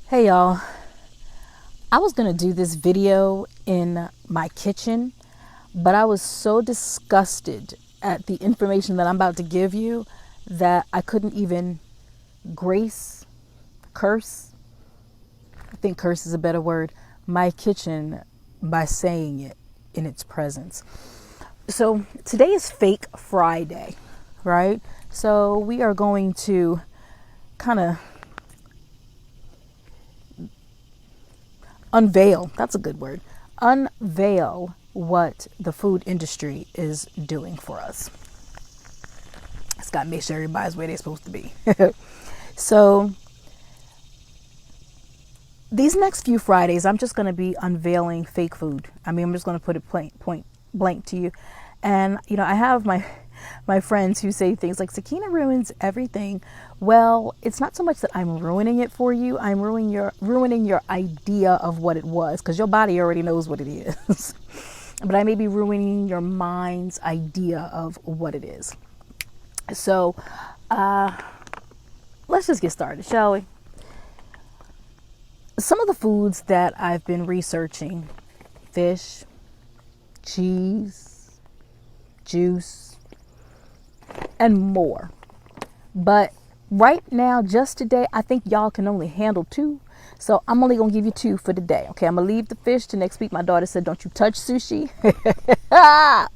Hey y'all, I was gonna do this video in my kitchen, but I was so disgusted at the information that I'm about to give you that I couldn't even curse, I think curse is a better word, my kitchen by saying it in its presence. So today is Fake Friday, right? So we are going to kind of unveil, that's a good word, unveil what the food industry is doing for us. It's got to make sure everybody's where they're supposed to be. So these next few Fridays, I'm just going to be unveiling fake food. I'm just going to put it point blank to you. And, I have my friends who say things like, Sakina ruins everything. Well, it's not so much that I'm ruining it for you. I'm ruining your idea of what it was, because your body already knows what it is. But I may be ruining your mind's idea of what it is. So let's just get started, shall we? Some of the foods that I've been researching: fish, cheese, juice, and more. But right now, just today, I think y'all can only handle 2. So I'm only going to give you 2 for today. Okay, I'm going to leave the fish to next week. My daughter said, don't you touch sushi.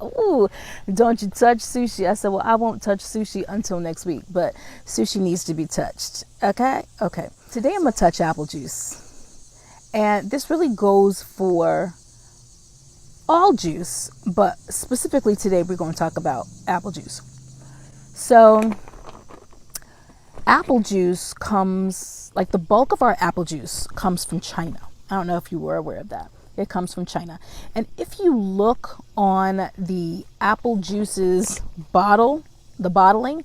Ooh, don't you touch sushi. I said, well, I won't touch sushi until next week, but sushi needs to be touched. Okay. Today I'm going to touch apple juice. And this really goes for all juice, but specifically today we're going to talk about apple juice. So apple juice the bulk of our apple juice comes from China. I don't know if you were aware of that. It comes from China. And if you look on the apple juice's the bottling,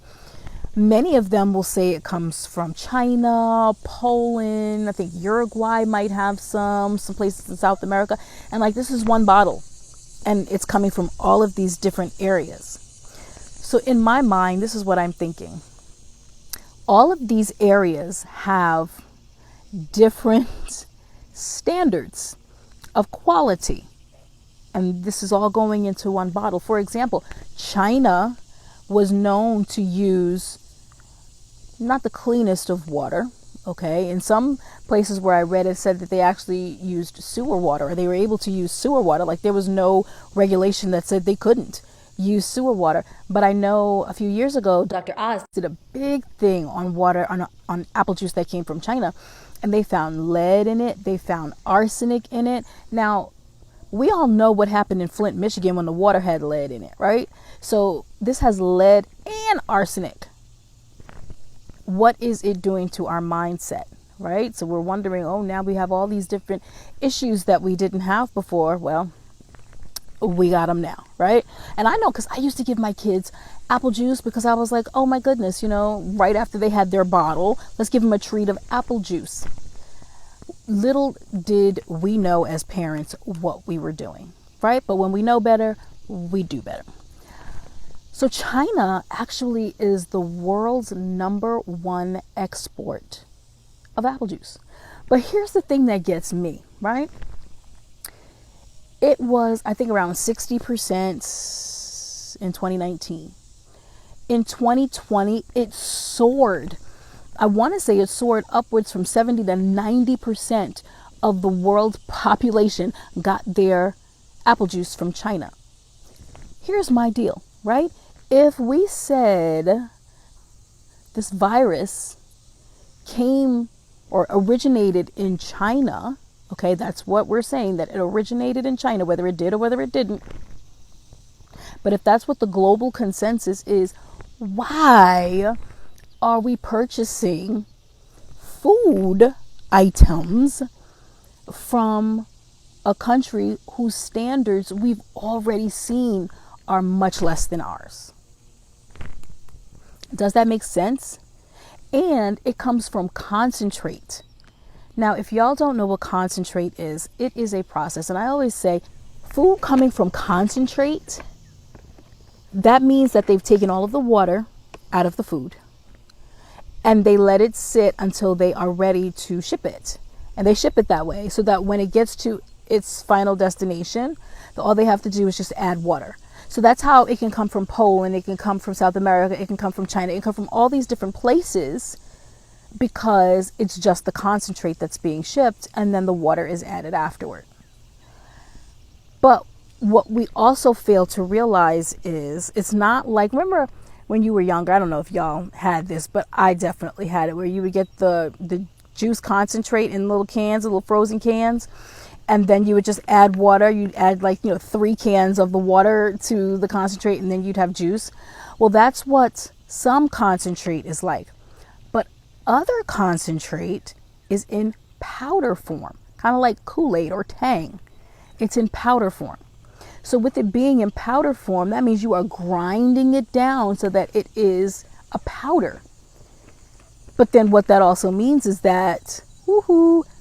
many of them will say it comes from China, Poland, I think Uruguay might have some places in South America. And this is one bottle, and it's coming from all of these different areas. So in my mind, this is what I'm thinking. All of these areas have different standards of quality. And this is all going into one bottle. For example, China was known to use not the cleanest of water. Okay. In some places where I read, it said that they actually used sewer water, or they were able to use sewer water. There was no regulation that said they couldn't use sewer water. But I know a few years ago, Dr. Oz did a big thing on water, on apple juice that came from China, and they found lead in it. They found arsenic in it. Now, we all know what happened in Flint, Michigan when the water had lead in it, right? So this has lead and arsenic. What is it doing to our mindset, right? So we're wondering, now we have all these different issues that we didn't have before. Well, we got them now, right? And I know, because I used to give my kids apple juice because I was like, oh my goodness, right after they had their bottle, let's give them a treat of apple juice. Little did we know as parents what we were doing, right? But when we know better, we do better. So China actually is the world's #1 export of apple juice. But here's the thing that gets me, right? It was, I think, around 60% in 2019. In 2020, it soared. I want to say it soared upwards from 70 to 90% of the world's population got their apple juice from China. Here's my deal, right? If we said this virus came or originated in China, okay, that's what we're saying, that it originated in China, whether it did or whether it didn't. But if that's what the global consensus is, why are we purchasing food items from a country whose standards we've already seen are much less than ours? Does that make sense? And it comes from concentrate. Now, if y'all don't know what concentrate is, it is a process. And I always say, food coming from concentrate, that means that they've taken all of the water out of the food and they let it sit until they are ready to ship it. And they ship it that way so that when it gets to its final destination, all they have to do is just add water. So that's how it can come from Poland, it can come from South America, it can come from China, it can come from all these different places, because it's just the concentrate that's being shipped, and then the water is added afterward. But what we also fail to realize is, it's not like, remember when you were younger, I don't know if y'all had this, but I definitely had it, where you would get the juice concentrate in little cans, little frozen cans, and then you would just add water. You'd add 3 cans of the water to the concentrate, and then you'd have juice. Well, that's what some concentrate is like. But other concentrate is in powder form, kind of like Kool-Aid or Tang. It's in powder form. So with it being in powder form, that means you are grinding it down so that it is a powder. But then what that also means is that,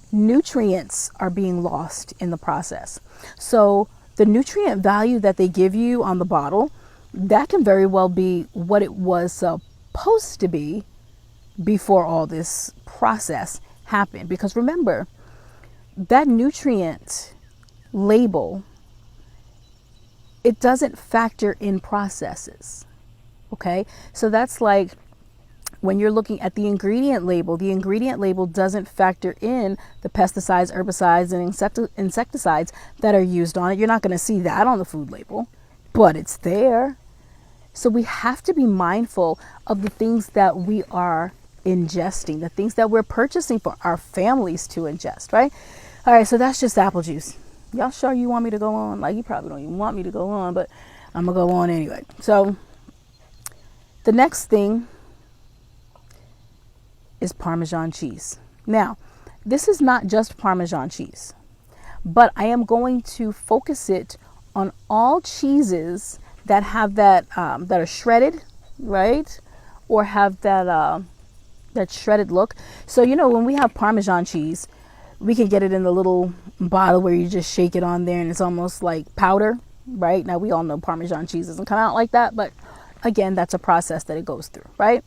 nutrients are being lost in the process. So the nutrient value that they give you on the bottle, that can very well be what it was supposed to be before all this process happened. Because remember, that nutrient label, it doesn't factor in processes. Okay, so that's like when you're looking at the ingredient label doesn't factor in the pesticides, herbicides, and insecticides that are used on it. You're not going to see that on the food label, but it's there. So we have to be mindful of the things that we are ingesting, the things that we're purchasing for our families to ingest, right? All right, so that's just apple juice. Y'all sure you want me to go on? Like, you probably don't even want me to go on, but I'm going to go on anyway. So the next thing is Parmesan cheese. Now, this is not just Parmesan cheese, but I am going to focus it on all cheeses that have that are shredded, right? Or have that shredded look. So, when we have Parmesan cheese, we can get it in the little bottle where you just shake it on there and it's almost like powder, right? Now, we all know Parmesan cheese doesn't come out like that, but again, that's a process that it goes through, right?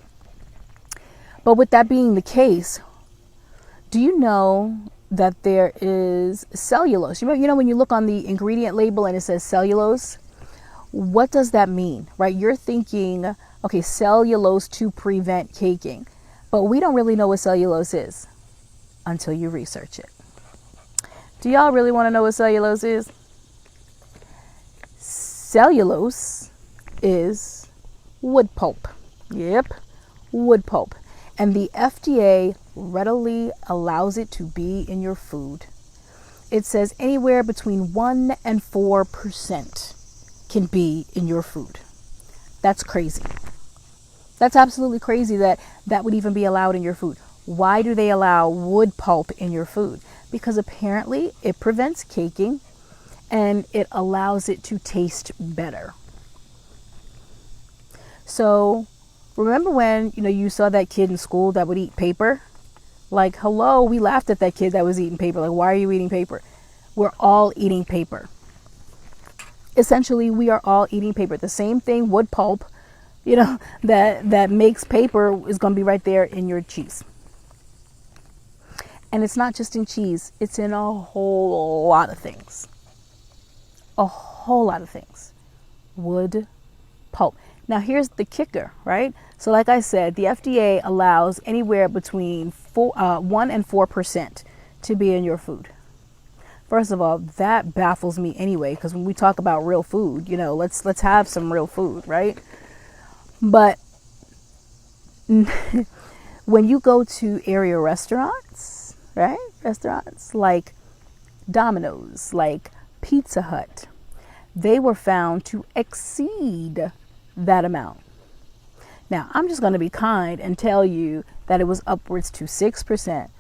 But with that being the case, do you know that there is cellulose? You know when you look on the ingredient label and it says cellulose, what does that mean, right? You're thinking, okay, cellulose to prevent caking. But we don't really know what cellulose is until you research it. Do y'all really want to know what cellulose is? Cellulose is wood pulp. Yep, wood pulp. And the FDA readily allows it to be in your food. It says anywhere between 1 and 4% can be in your food. That's crazy. That's absolutely crazy that would even be allowed in your food. Why do they allow wood pulp in your food? Because apparently it prevents caking and it allows it to taste better. So remember when, you saw that kid in school that would eat paper? Like, hello, we laughed at that kid that was eating paper. Like, why are you eating paper? We're all eating paper. Essentially, we are all eating paper. The same thing, wood pulp, that makes paper is going to be right there in your cheese. And it's not just in cheese. It's in a whole lot of things. A whole lot of things. Wood pulp. Now, here's the kicker, right? So like I said, the FDA allows anywhere between 1 and 4% to be in your food. First of all, that baffles me anyway, because when we talk about real food, let's have some real food, right? But when you go to area restaurants, right? Restaurants like Domino's, like Pizza Hut, they were found to exceed that amount. Now, I'm just going to be kind and tell you that it was upwards to 6%,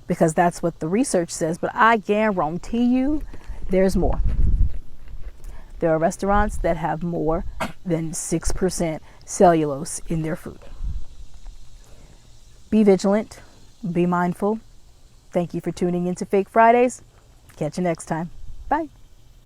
because that's what the research says, but I guarantee you there's more. There are restaurants that have more than 6% cellulose in their food. Be vigilant, be mindful. Thank you for tuning into Fake Fridays. Catch you next time. Bye.